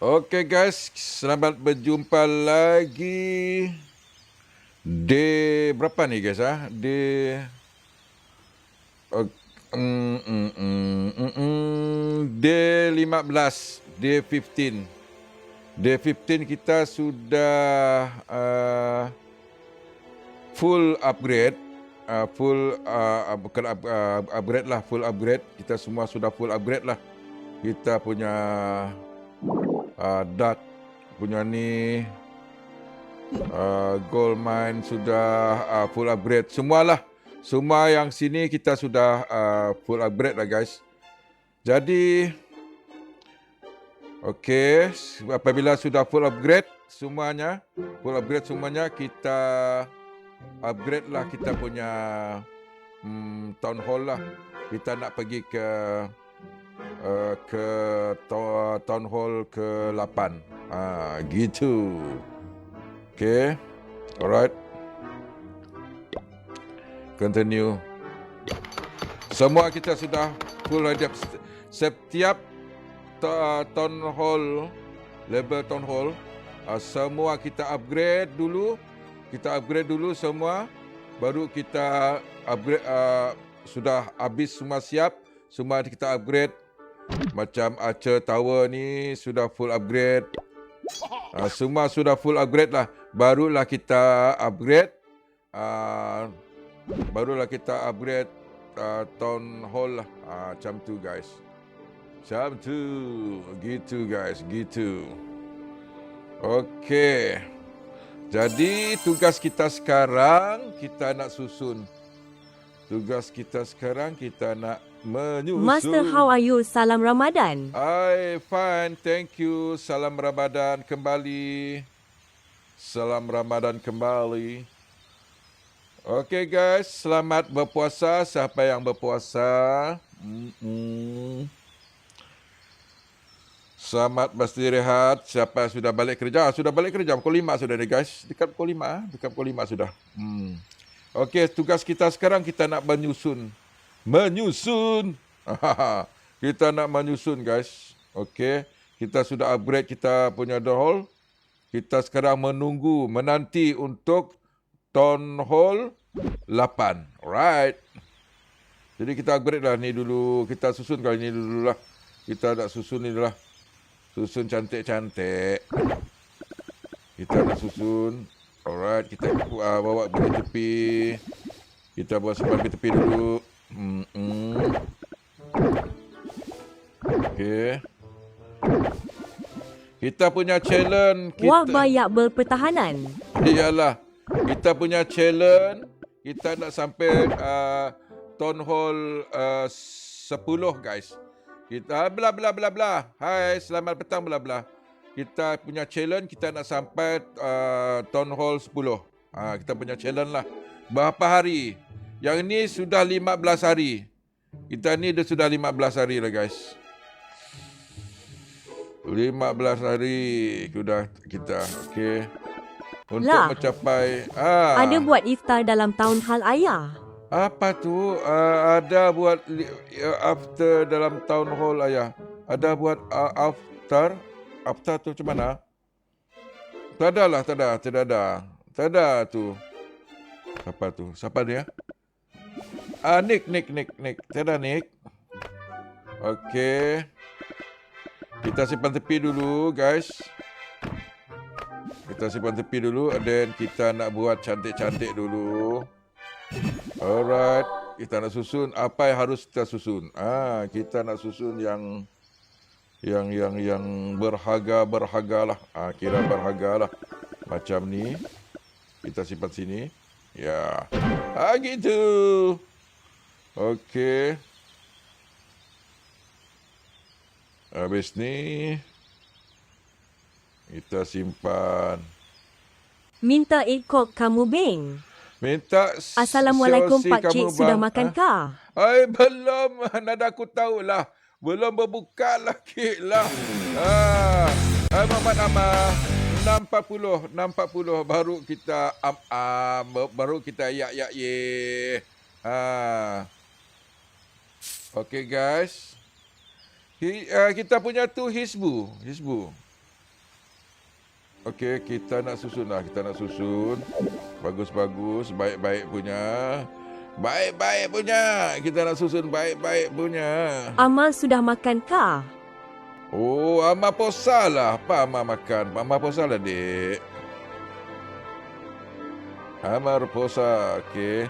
Oke guys, selamat berjumpa lagi di berapa nih guys di uh, day 15, day 15. Day 15 kita sudah full upgrade, bukan upgrade lah, full upgrade. Kita semua sudah full upgrade lah. Kita punya Dark punya ni gold mine sudah full upgrade. Semualah, semua yang sini kita sudah full upgrade lah guys. Jadi okey, apabila sudah full upgrade semuanya, kita upgrade lah kita punya town hall lah. Kita nak pergi ke town hall ke-8. Gitu. Okay. Alright. Continue. Semua kita sudah full ready. Setiap town hall, level town hall, semua kita upgrade dulu. Kita upgrade dulu semua. Baru kita upgrade, sudah habis semua siap. Semua kita upgrade. Macam Archer Tower ni sudah full upgrade. Semua sudah full upgrade lah. Barulah kita upgrade. Town hall lah. Macam tu guys. Macam tu. Gitu guys. Gitu. Okey. Jadi tugas kita sekarang kita nak susun. Kita nak menyusun. Master, how are you? Salam Ramadan. Fine, thank you. Salam Ramadan kembali. Okey guys, selamat berpuasa siapa yang berpuasa. Selamat beristirahat siapa yang sudah balik kerja. Sudah balik kerja pukul 5 sudah ni guys. Dekat pukul 5 sudah. Okey, tugas kita sekarang kita nak menyusun. Kita nak menyusun guys. Okey, kita sudah upgrade kita punya hall. Kita sekarang menanti untuk town hall 8. Alright. Jadi kita upgrade lah ni dulu. Kita susun kali ni dulu lah. Kita nak susun ni dulu lah. Susun cantik-cantik. Kita nak susun. Alright, kita bawa pergi tepi. Kita bawa simpan pergi tepi dulu. Okey. Kita punya challenge. Wah, banyak berpertahanan. Iyalah. Kita punya challenge. Kita nak sampai town hall 10 guys. Kita bla. Hai, selamat petang bla. Kita punya challenge kita nak sampai town hall 10. Kita punya challenge lah. Berapa hari? Yang ni sudah 15 hari. Kita ni dah sudah 15 hari lah guys. 15 hari sudah kita. Okey. Untuk mencapai ada buat iftar dalam town hall ayah. Apa tu? Ada buat after dalam town hall ayah. Ada buat after. After tu macam mana? Tak ada tu. Siapa tu? Siapa dia? Nick. Tak ada Nick. Okey. Kita simpan tepi dulu guys. Dan kita nak buat cantik-cantik dulu. Alright. Kita nak susun apa yang harus kita susun. Kita nak susun yang berharga lah. Kira berharga lah. Macam ni. Kita simpan sini. Ya. Gitu. Okey. Habis ni kita simpan. Minta ikut kamu beng. Minta. Assalamualaikum Pak Cik, sudah makan kah? Belum. Nada aku tahulah. Belum berbuka lagi lah. Muhammad Amal. 6.40 baru kita ye. Okey guys. Kita punya tu Hizbu. Okey, kita nak susun lah. Bagus-bagus, baik-baik punya. Kita nak susun baik-baik punya. Amal sudah makan kah? Oh, Amal posa lah. Apa Amal makan? Amal posa lah, dek. Amal posa, okey.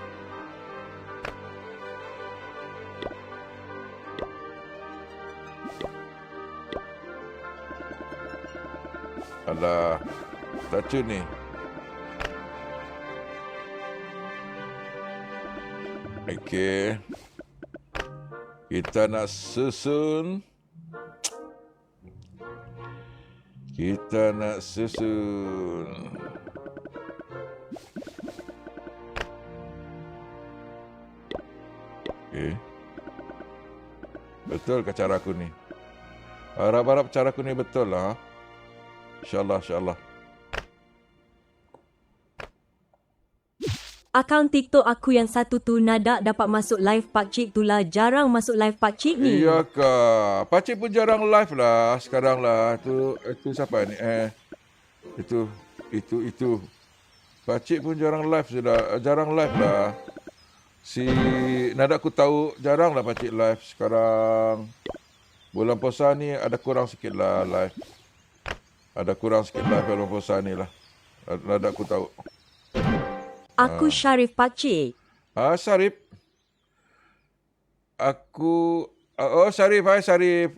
Alah, racun ni. Okey. Kita nak susun. Okey. Betul ke cara aku ni? Harap-harap cara aku ni betul lah. InsyaAllah. Akaun TikTok aku yang satu tu Nada dapat masuk live pakcik tu lah. Jarang masuk live pakcik ni. Iya kak. Pakcik pun jarang live lah sekarang lah. Itu siapa ni? Itu. Pakcik pun jarang live lah. Si Nada aku tahu jarang lah pakcik live sekarang. Bulan puasa ni ada kurang sikit lah live. Bulan puasa ni lah. Nada aku tahu. Aku Syarif pakcik. Syarif. Syarif. Hai Syarif.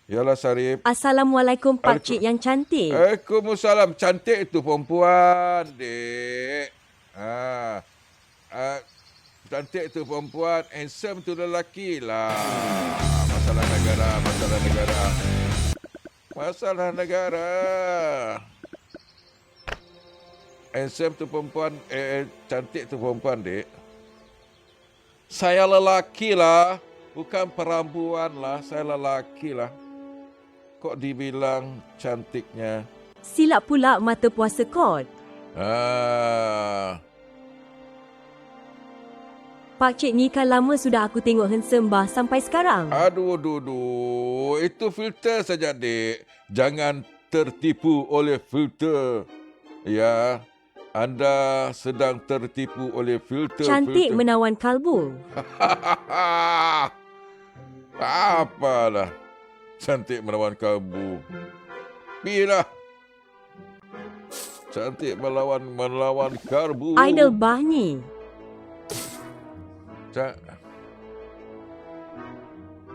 Yalah Syarif. Assalamualaikum pakcik yang cantik. Waalaikumsalam. Cantik tu perempuan, dek. Cantik tu perempuan. Handsome tu lelaki lah. Masalah negara. Handsome tu perempuan, cantik tu perempuan, dek. Saya lelaki lah, bukan perempuan lah. Saya lelaki lah. Kok dibilang cantiknya? Silap pula mata puasa kot. Pakcik ni kan lama sudah aku tengok handsome bah sampai sekarang. Aduh. Itu filter saja, dek. Jangan tertipu oleh filter. Ya, anda sedang tertipu oleh filter. Cantik menawan kalbu. Apalah. Cantik menawan kalbu. Bila? Cantik melawan kalbu. Idol bah ni.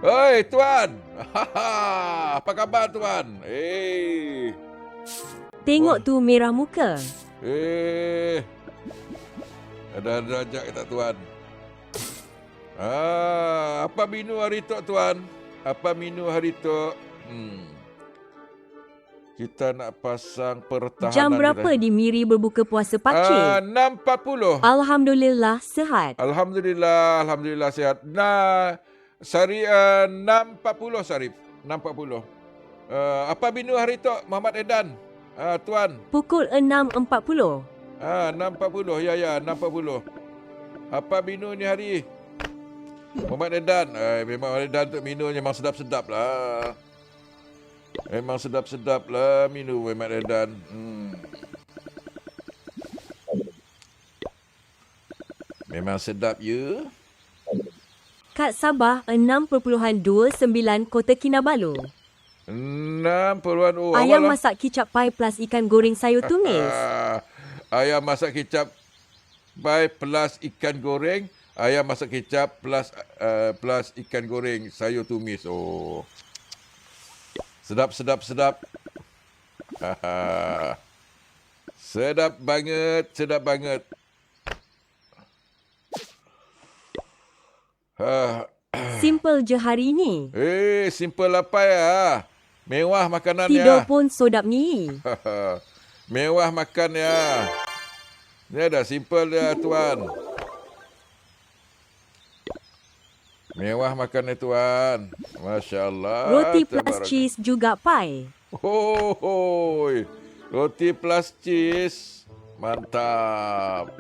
Hei, Tuan. Apa khabar, Tuan? Tengok tu merah muka. Ada derajat ke tak, Tuan? Apa menu hari tu, Tuan? Kita nak pasang pertahanan. Jam berapa di Miri berbuka puasa pakcik? 6.40. Alhamdulillah sihat. Alhamdulillah sihat. Sari 6.40 Sarif. 6.40. Apa menu hari tu, Muhammad Edan? Tuan. Pukul 6.40. 6.40. Ya, 6.40. Apa menu ni hari? Muhammad Edan. Memang Edan tu menu memang sedap-sedap lah. Memang sedap-sedap lah menu Muhammad Edan. Memang sedap ya. Kat Sabah 6.29 Kota Kinabalu. 6.0. Ayam masak kicap pai plus ikan goreng sayur tumis. Ayam masak kicap pai plus ikan goreng. Ayam masak kicap plus ikan goreng sayur tumis. Oh. Sedap. Sedap banget. Simple je hari ini. Simple apa ya? Mewah makanan ya. Tidur pun sodap ni. Mewah makan ya. Ni dah simple ya, Tuan. Mewah makan ya, Tuan. Masya Allah. Roti plus cheese juga pai. Roti plus cheese. Mantap.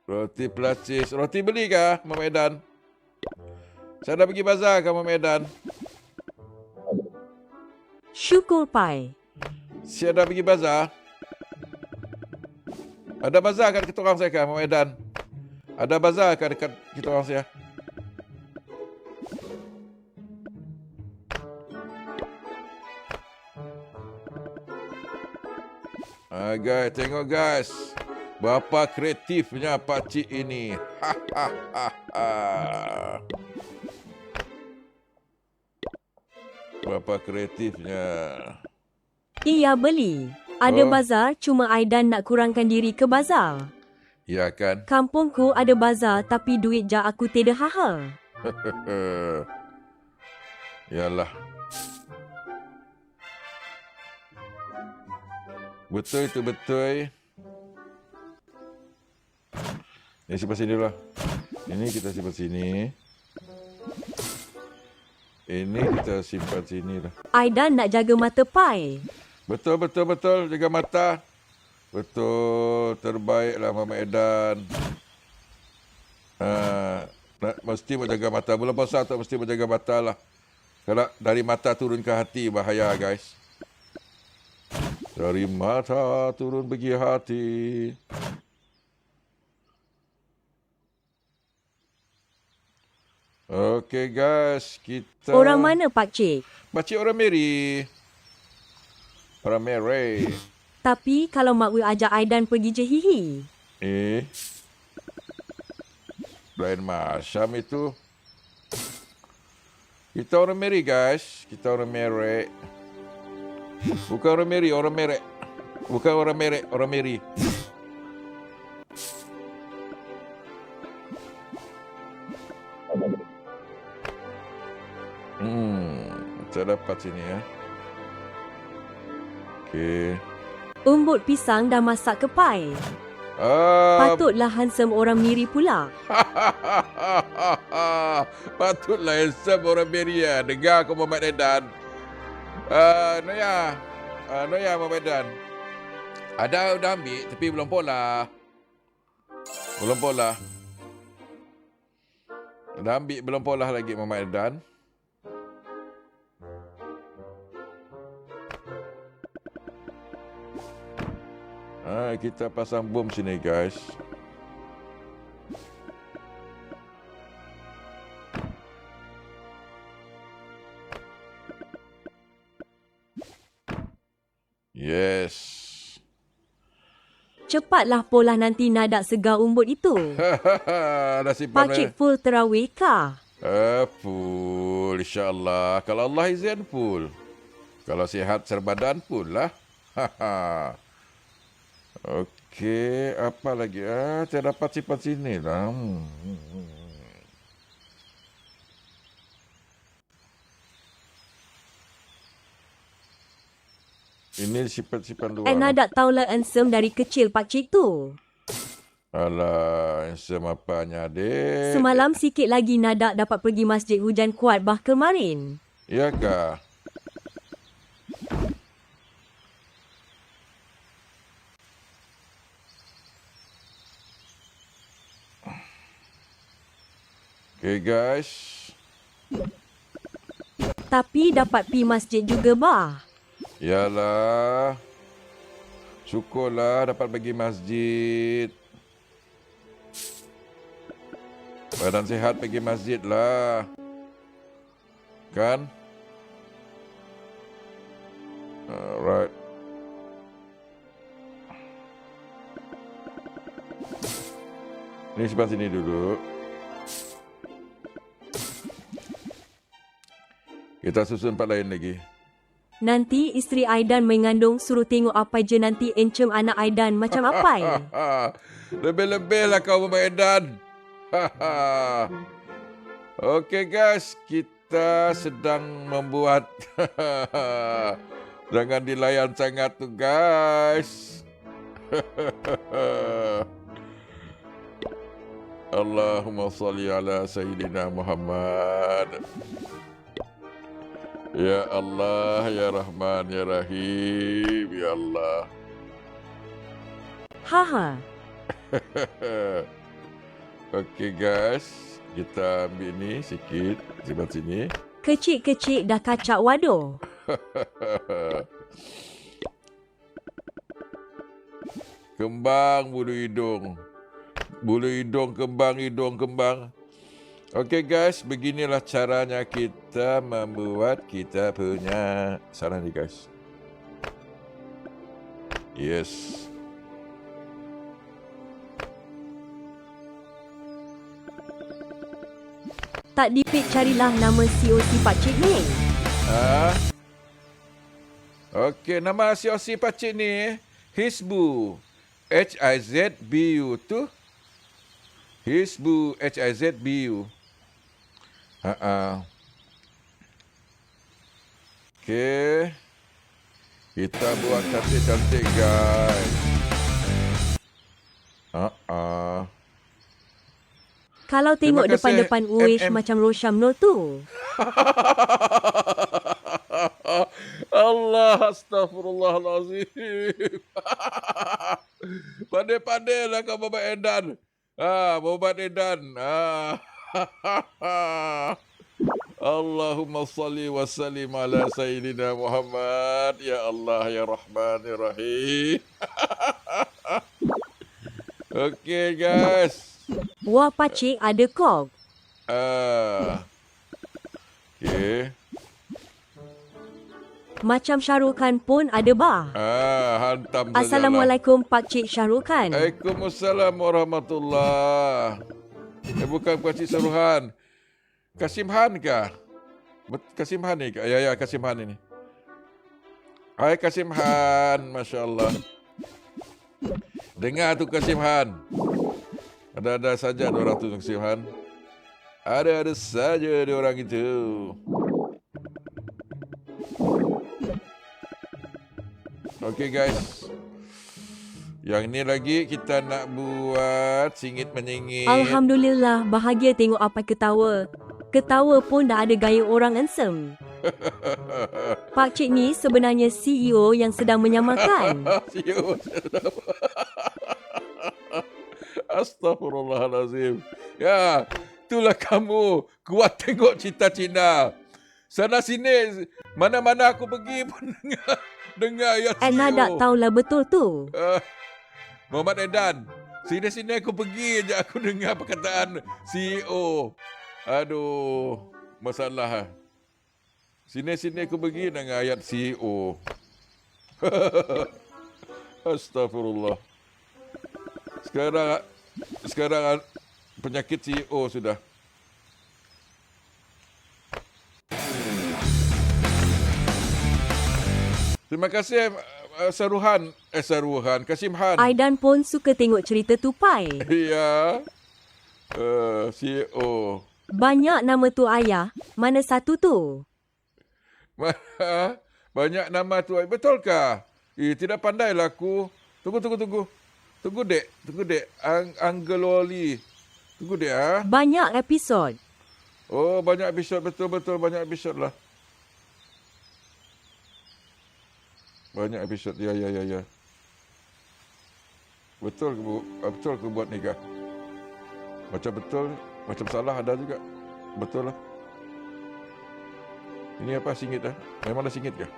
Roti pelacis. Roti beli kah, Mak Medan? Saya dah pergi bazar ke, Mak Medan? Syukur pai. Saya dah pergi bazar. Ada bazar kat kita orang saya kah, Mak Medan? Ada bazar kat dekat kita orang saya? Guys, tengok guys. Berapa kreatifnya pakcik ini. Berapa kreatifnya. Iya beli. Ada Oh. bazar, cuma Aidan nak kurangkan diri ke bazar. Ya kan? Kampungku ada bazar tapi duit je aku tidak hahal. Yalah. Betul itu betul. Ini simpan sini dulu lah. Ini kita simpan sini. Ini kita simpan sini lah. Aidan nak jaga mata pai. Betul. Jaga mata. Betul. Terbaiklah Mama Edan. Mesti menjaga mata. Bulan puasa tak mesti menjaga mata lah. Kalau dari mata turun ke hati, bahaya guys. Dari mata turun pergi hati. Okey guys, kita... Orang mana pakcik? Pakcik orang Mary. Orang Mary. Tapi kalau mak will ajak Aidan pergi je hihi. Lain macam itu. Kita orang Mary guys. Kita orang Mary. Bukan orang Mary, orang merek. Bukan orang merek, orang Mary. Saya dapat sini ya. Okey. Umbut pisang dah masak ke pai. Patutlah handsome orang Miri pula. Patutlah handsome orang Mary ya. Dengar aku Muhammad Edan. Noya Muhammad Edan. Ada dah ambil tapi belum pola. Dah ambil belum pola lagi Muhammad Edan. Kita pasang bom sini guys. Yes. Cepatlah polah nanti nadak segar umbut itu. Dah simpan. Pakcik full terawih kah? Full insyaAllah. Kalau Allah izin full. Kalau sihat serbadan full lah. Okey, apa lagi? Saya dapat simpan sini lah. Ini simpan luar. Nadak tahulah handsome dari kecil pakcik tu. Alah, handsome apanya adik? Semalam sikit lagi nadak dapat pergi masjid hujan kuat bah kemarin. Ya kah? Okay guys. Tapi dapat pi masjid juga bah. Yalah. Syukurlah dapat pergi masjid. Badan sihat pergi masjid lah. Kan? Alright. Ini simpan sini dulu. Kita susun tempat lain lagi. Nanti isteri Aidan mengandung suruh tengok apa je nanti encem anak Aidan macam apa. Lebih-lebih lah kau Muhammad Edan. Okey guys, kita sedang membuat jangan dilayan sangat tu guys. Allahumma salli ala Sayyidina Muhammad. Ya Allah, Ya Rahman, Ya Rahim, Ya Allah. Haha. Okey guys, kita ambil ni sikit sebelah sini. Kecil-kecil dah kacak waduh. Kembang bulu hidung. Bulu hidung kembang, hidung kembang. Okey guys, beginilah caranya kita membuat kita punya sarang ni guys. Yes. Tak dipik carilah nama COC pakcik ni. Okey, nama COC pakcik ni Hizbu. Hizbu tu. Hizbu, Hizbu. Okey. Kita buat cantik-cantik guys. Kalau tengok Terima kasih, depan-depan Uish MM. macam Roshamno tu. Allah, astagfirullahalazim. Pandai-pandailah kau Muhammad Edan. Muhammad Edan. Allahumma salli wa sallim ala Sayyidina Muhammad. Ya Allah, Ya Rahman, Ya Rahim. Okey guys. Wah pakcik ada kok. Okey. Macam Shahrukh Khan pun ada bah. Hantam sajalah. Assalamualaikum pakcik Shahrukh Khan. Waalaikumsalam warahmatullahi. Bukan Pakcik Saruhan. Kasim Han kah? Kasim Han ni kah? Ya, Kasim Han ini. Hai Kasim Han, Masya Allah. Dengar tu Kasim Han. Ada-ada saja orang tu Kasim Han. Ada-ada saja dia orang itu. Okey guys. Yang ni lagi kita nak buat singit menyingit. Alhamdulillah bahagia tengok apa ketawa. Ketawa pun dah ada gaya orang handsome. Pakcik ni sebenarnya CEO yang sedang menyamakan. Astaghfirullahalazim. Ya, itulah kamu. Kuat tengok cerita Cina. Sana sini, mana-mana aku pergi pun dengar ayat CEO. Nada tahulah betul tu. Muhammad Edan, sini-sini aku pergi je aku dengar perkataan CEO. Aduh, masalah. Sini-sini aku pergi dengan ayat CEO. Astagfirullah. Sekarang penyakit CEO sudah. Terima kasih Saruhan. Kasim Han. Aidan pun suka tengok cerita tupai. Ya. CEO. Banyak nama tu ayah. Mana satu tu? Banyak nama tu. Betulkah? Tidak pandailah aku. Tunggu. Tunggu dek. Angeloli. Tunggu dek. Banyak episod. Oh, banyak episod. Betul. Banyak episod lah. Banyak episod. Ya. Betul ke buat ni kah? Macam betul, macam salah ada juga. Betul lah. Ini apa singit dah? Memanglah singit kah?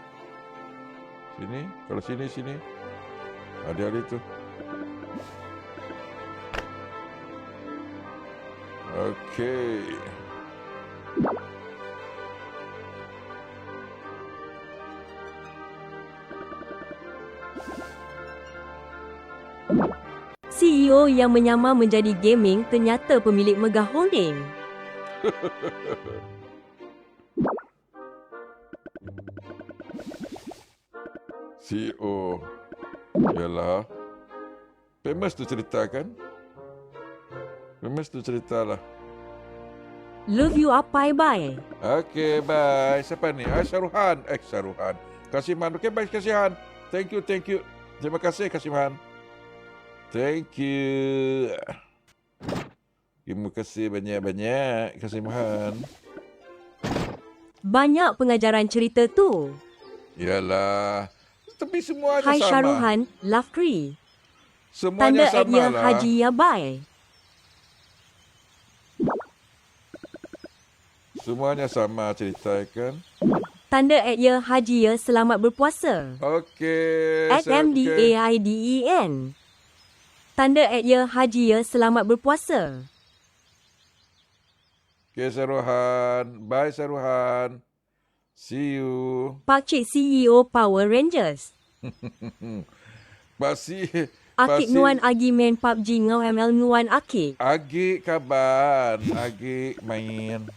Sini, kalau sini. Ada itu. Okey. CEO yang menyamar menjadi gaming ternyata pemilik Megah Holding. CEO. Yalah. Famous tu cerita kan? Famous tu cerita lah. Love you apai bye. Okey, bye. Siapa ni? Saruhan. Saruhan. Kasiman. Okey, bye Kasiman. Thank you. Terima kasih Kasiman. Thank you. Terima kasih banyak-banyak Kasiman. Banyak pengajaran cerita tu. Yalah. Tapi semuanya Hai sama. Sharuhan, Lafri. Semuanya Tanda sama at ya lah. Haji ya bye. Semuanya sama cerita kan? Tanda @ya Haji ya selamat berpuasa. Okey. @MDAIDEN. Tanda @ya Haji ya selamat berpuasa. Okey, Saruhan. Bye, Saruhan. See you. Pakcik CEO Power Rangers. Pasti. Akik nuan agi main PUBG ngau ML nuan akik. Agi kaban. Agi main.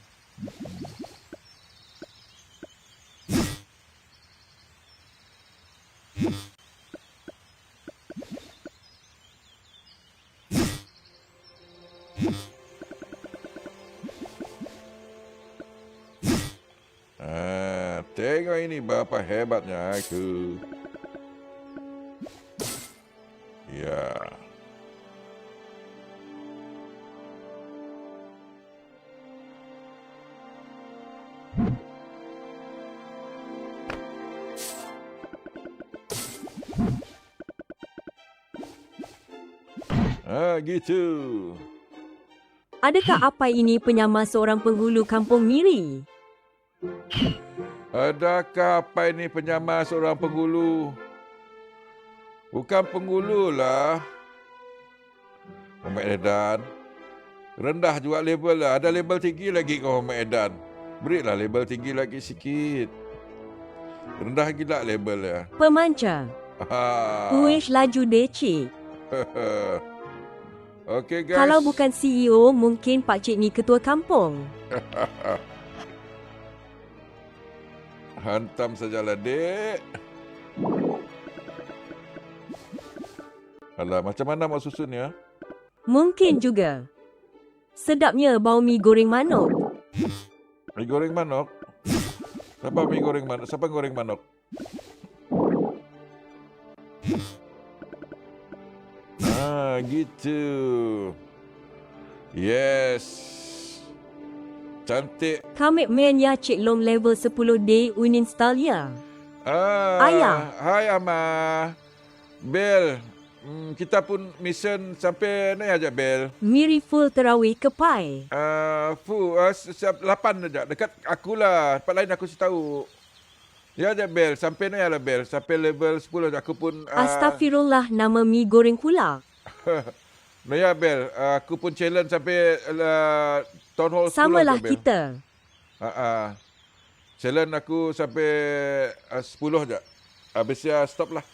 Tengok ini berapa hebatnya aku. Ya. Gitu. Adakah apa ini penyamar seorang penghulu kampung Miri? Adakah apa ini penyamar seorang penghulu? Bukan penghulu lah. Muhammad Edan. Rendah juga label lah. Ada label tinggi lagi kau Muhammad Edan. Berilah label tinggi lagi sikit. Rendah gila label ya. Pemancar. Uish laju decik. Okey guys. Kalau bukan CEO, mungkin pakcik ni ketua kampung. Hantam sajalah, dek. Alah, macam mana mau susun ya? Mungkin juga. Sedapnya bau mi goreng manok. Mi goreng manok? Siapa mi goreng manok? Siapa goreng manok? Gitu. Yes. Cantik. Kamik man ya cik long level 10D uninstall ya. Ayah. Hai Ama. Bel. Kita pun mission sampai ni aja Bel. Miri full terawih ke Pai. Full 8 aja. Dekat akulah. Tempat lain aku tahu. Ya aja Bel. Sampai ni lah Bel. Sampai level 10 aku pun. Astagfirullah, nama mi goreng pula. No ya Bel. Aku pun challenge sampai Town Hall 10 Samalah je, Bel. kita. Challenge aku sampai 10 je. Habisnya stop lah.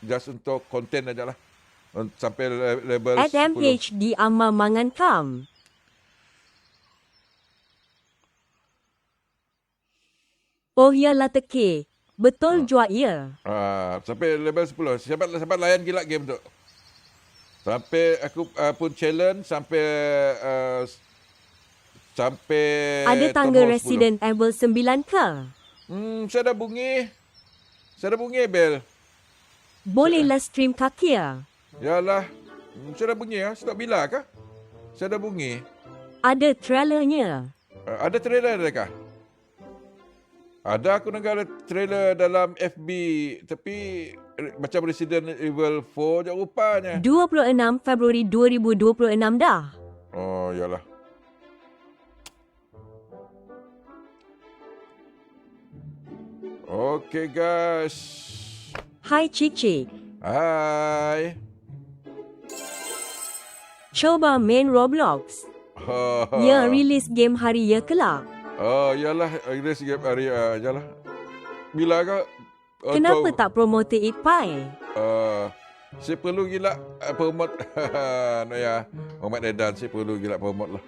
Just untuk konten aja lah. Sampai level 10. SMHD Amma Mangan Kam. Oh ya lah teke. Betul jua ya. Sampai level 10. Siapa layan gila game tu. Sampai aku pun challenge sampai Ada tangga Resident Evil 9 ke? Saya dah bunyi. Bel. Bolehlah stream kaki ya. Yalah. Saya dah bunyi ya. Stop bila kah? Saya dah bunyi. Ada trailernya. Ada trailer adakah? Ada aku dengar trailer dalam FB. Tapi macam Resident Evil 4 je rupanya. 26 Februari 2026 dah. Oh, yalah. Okay, guys. Hai Cik. Hai. Coba main Roblox. Ya, release game hari ya kelak. Yalah. Release game hari yalah. Bila kau? Kenapa tak promote it Pai? Saya perlu gila promote. No ya. Muhammad Edan, saya perlu gila promote lah.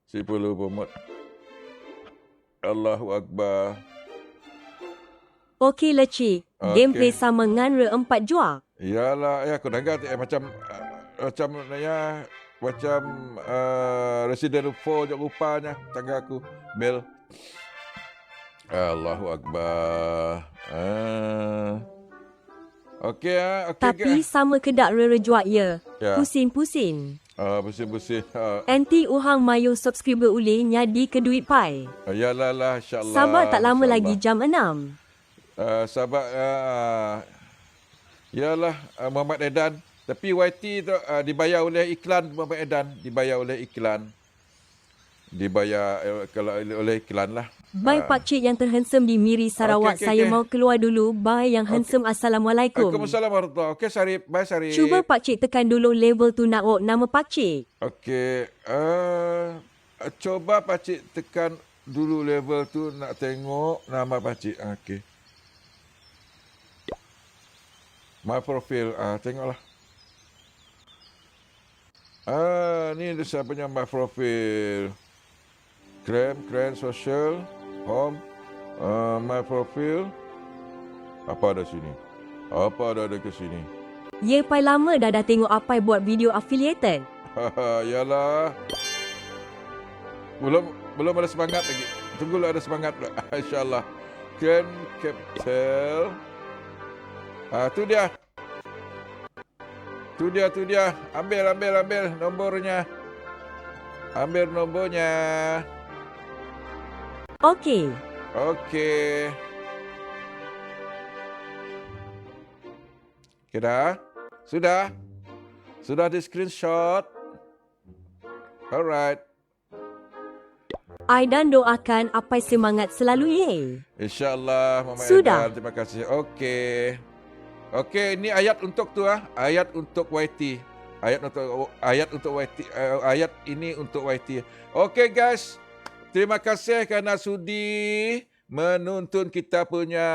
Saya perlu promote. Allahu Akbar. Okey lah Cik. Gameplay sama dengan Re 4 jua. Yalah, aku dengar macam ya macam Resident Evil 4 je rupanya tangga aku. Bel. Allahu Akbar. Okey Tapi sama kedak Re jua ya. Ya. Pusing-pusing. Pusing-pusing. Anti uhang mayu subscriber uli nyadi ke duit Pai. Yalah lah, insyaAllah. Sabar tak lama lagi jam 6. Sabar. Yalah, Muhammad Edan. Tapi YT tu dibayar oleh iklan Muhammad Edan. Dibayar oleh iklan. dibayar kalau oleh iklan lah. Bye pakcik yang terhandsome di Miri, Sarawak. Okey, okey, Saya okey. mau keluar dulu. Bye yang handsome. Assalamualaikum. Waalaikumsalam warahmatullahi. Okey Sarip, bye Sarip. Cuba pakcik tekan dulu level tu nak nama pakcik. Okey, coba pakcik tekan dulu level tu nak tengok nama pakcik. Okey. My profile, tengoklah. Ni dia saya punya my profile. Keren, social, home, my profile. Apa ada sini? Apa ada ke sini? Ye pai lama dah tengok Apai buat video affiliated. Yalah. Belum ada semangat lagi. Tunggulah ada semangat pula. InsyaAllah. Grand Capital. Tu dia. Tu dia. Ambil nombornya. Ambil nombornya. Okey. Okey. Dah? Sudah di screenshot. Alright. Aidan doakan Apai semangat selalu ye. InsyaAllah Mama Sudah. Aidan. Terima kasih. Okey. Okey, ini ayat untuk tu Ayat untuk YT. Ayat untuk YT. Ayat ini untuk YT. Okey guys. Terima kasih kerana sudi menonton kita punya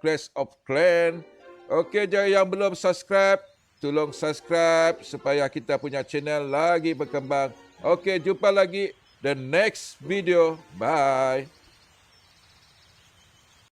Clash of Clans. Okey, yang belum subscribe, tolong subscribe supaya kita punya channel lagi berkembang. Okey, jumpa lagi the next video. Bye.